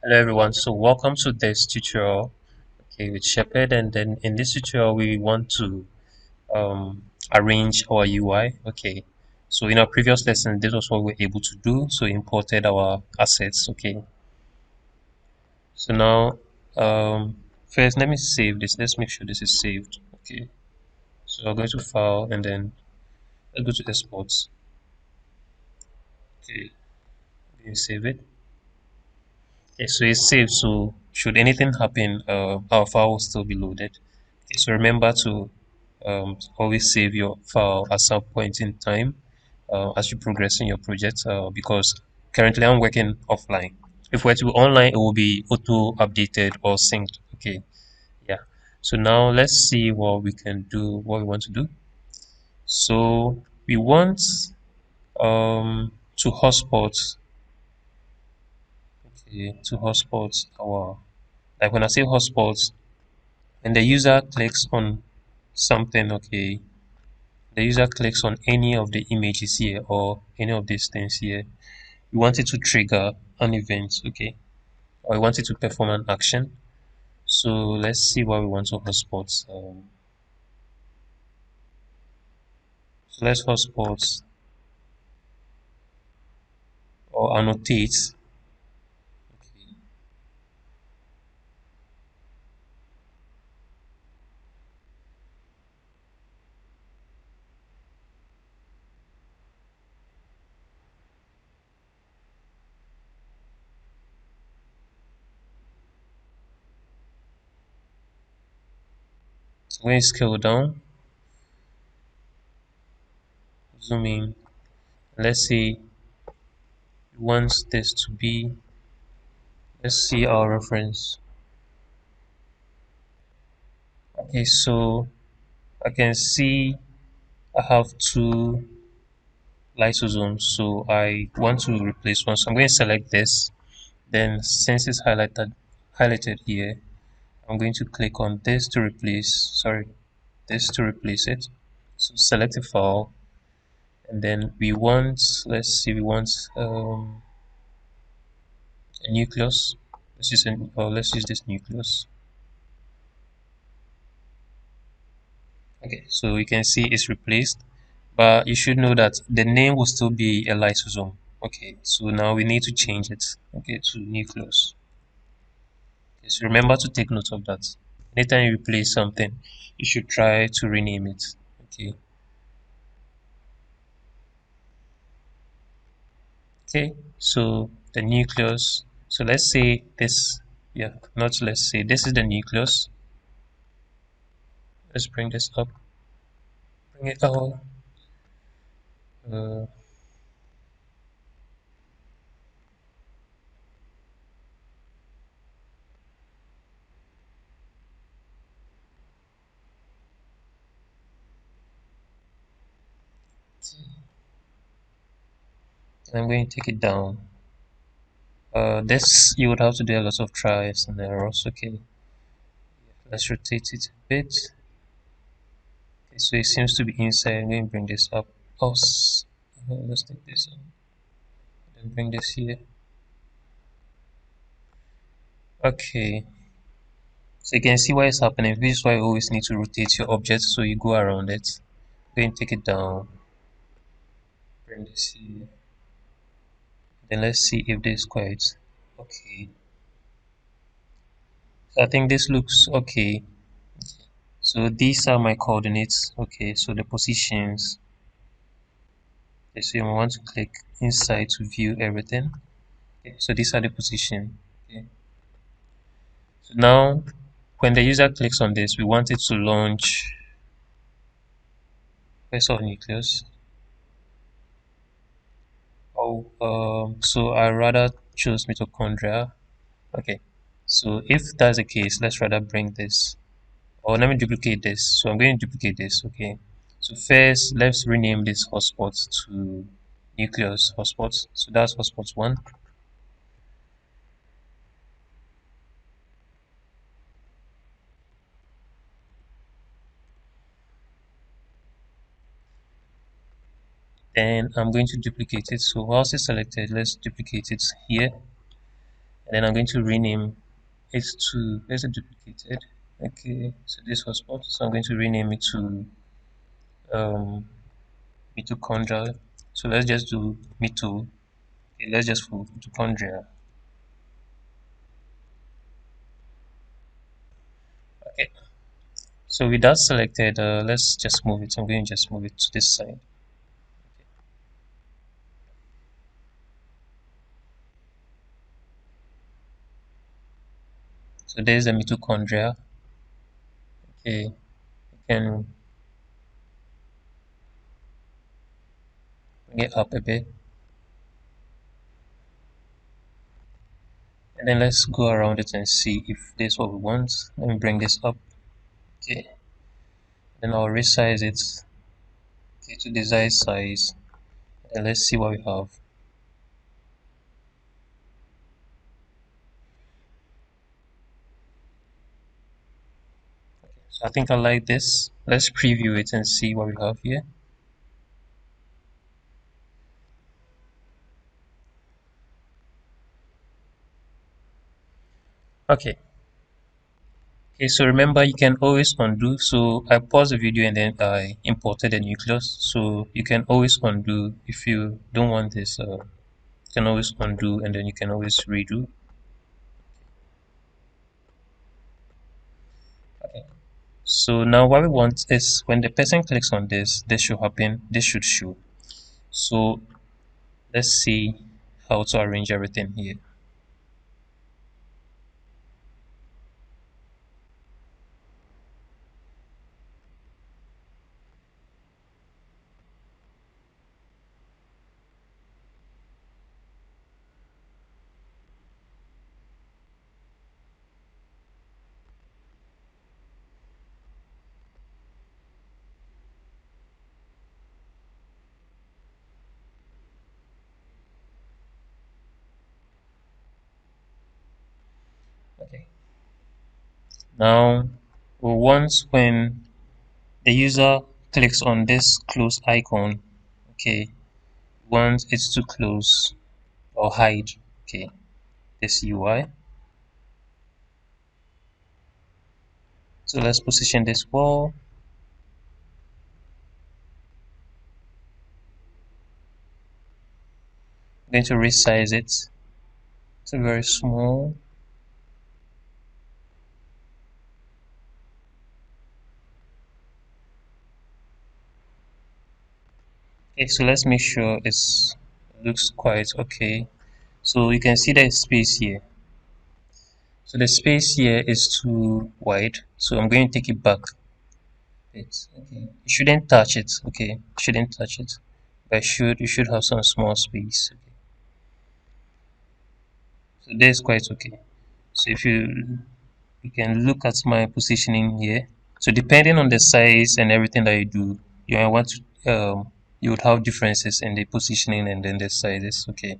Hello everyone, so welcome to this tutorial, okay, with Shepherd, and then in this tutorial we want to arrange our UI, okay. So in our previous lesson, this was what we were able to do, so imported our assets, okay. So now, first let me save this, let's make sure this is saved, okay. So I'll go to File, and then let's go to Exports, okay, you save it. Okay, so it's saved, so should anything happen, our file will still be loaded. Okay, so remember to always save your file at some point in time as you progress in your project because currently I'm working offline. If we're to be online, it will be auto updated or synced. Okay, yeah. So now let's see what we can do, what we want to do. So we want to hotspot, okay, to hotspot our, like when I say hotspot, when the user clicks on something, okay, the user clicks on any of the images here or any of these things here, we want it to trigger an event, okay, or we want it to perform an action. So let's see what we want to hotspot. So let's hotspot or annotate. Okay. So when you scale down, zoom in, let's say we want this to be, let's see our reference. Okay, so I can see I have two lysosomes, so I want to replace one. So I'm going to select this. Then since it's highlighted here, I'm going to click on this to replace, sorry, this to replace it. So select a file, and then we want, let's see, we want a nucleus. Let's use this nucleus. Okay, so you can see it's replaced, but you should know that the name will still be a lysosome. Okay, so now we need to change it, okay, to nucleus. Okay, so remember to take note of that. Anytime you replace something, you should try to rename it. Okay. Okay. So the nucleus. So let's say this. Yeah. Not let's say this is the nucleus. Let's bring this up. Bring it out. Uh, and I'm going to take it down. This you would have to do a lot of tries and errors. Okay. Let's rotate it a bit. Okay, so it seems to be inside. I'm going to bring this up. Oh, let's take this up. Then bring this here. Okay. So you can see what is happening. This is why you always need to rotate your object so you go around it. Go and take it down. Bring this here. Then let's see if this is quite okay. So I think this looks okay. So these are my coordinates. Okay, so the positions. Okay, so you want to click inside to view everything. Okay, so these are the position. Okay. So now when the user clicks on this, we want it to launch first of nucleus. Oh, so I rather choose mitochondria. Okay, so if that's the case, let's rather bring this, or let me duplicate this. So I'm going to duplicate this. Okay, so first let's rename this hotspot to nucleus hotspot. So that's hotspot one. Then I'm going to duplicate it. So once it's selected, let's duplicate it here. and then I'm going to rename it to, there's a duplicated. Okay, so this hotspot, so I'm going to rename it to um, mitochondria. So let's just do mito. Okay, let's just put mitochondria. Okay, so with that selected, let's just move it. I'm going to just move it to this side. So there's the mitochondria. Okay, you can bring it up a bit. And then let's go around it and see if this is what we want. Let me bring this up. Okay, then I'll resize it, okay, to desired size. And let's see what we have. So I think I like this. Let's preview it and see what we have here. Okay. Okay, so remember you can always undo. So I paused the video and then I imported the nucleus. So you can always undo if you don't want this. You can always undo and then you can always redo. Okay. So now what we want is when the person clicks on this, this should happen. This should show. So let's see how to arrange everything here. Okay. Now once when the user clicks on this close icon, okay, once it's to close or hide, okay, this UI. So let's position this wall. I'm going to resize it. It's very small. Okay, so let's make sure it looks quite okay. So you can see the space here. So the space here is too wide. So I'm going to take it back. It's okay. You shouldn't touch it. Okay, you shouldn't touch it. But you should have some small space. Okay. So that's quite okay. So if you can look at my positioning here. So depending on the size and everything that you do, you might want to you would have differences in the positioning and then the sizes. Okay.